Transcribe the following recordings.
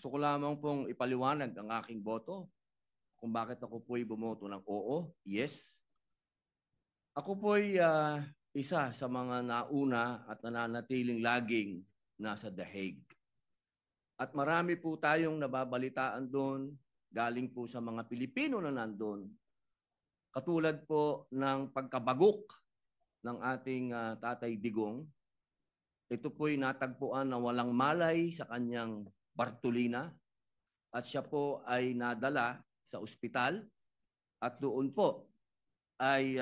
Gusto ko lamang pong ipaliwanag ang aking boto kung bakit ako po'y bumoto ng oo, yes. Ako po'y isa sa mga nauna at nananatiling laging nasa The Hague. At marami po tayong nababalitaan doon, galing po sa mga Pilipino na nandun. Katulad po ng pagkabagok ng ating Tatay Digong. Ito po'y natagpuan na walang malay sa kanyang Bartolina at siya po ay nadala sa ospital at doon po ay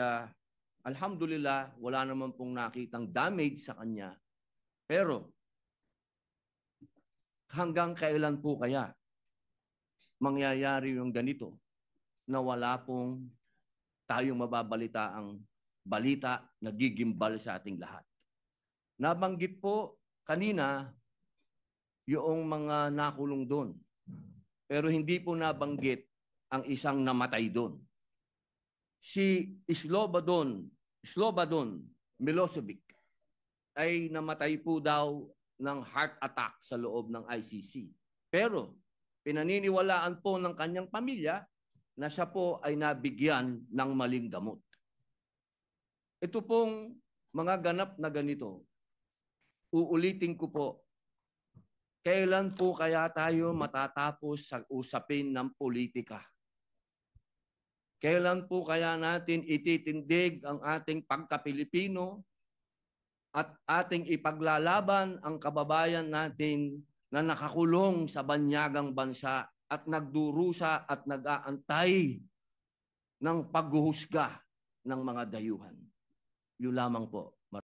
alhamdulillah wala naman pong nakitang damage sa kanya. Pero hanggang kailan po kaya mangyayari yung ganito na wala pong tayong mababalitaang balita na gigimbal sa ating lahat? Nabanggit po kanina yung mga nakulong doon. Pero hindi po nabanggit ang isang namatay doon. Si Slobodan Milosevic ay namatay po daw ng heart attack sa loob ng ICC. Pero pinaniniwalaan po ng kanyang pamilya na siya po ay nabigyan ng maling gamot. Ito pong mga ganap na ganito, uulitin ko po, kailan po kaya tayo matatapos sa usapin ng politika? Kailan po kaya natin ititindig ang ating pagka-Pilipino at ating ipaglalaban ang kababayan natin na nakakulong sa banyagang bansa at nagdurusa at nag-aantay ng paghuhusga ng mga dayuhan? Yun lamang po.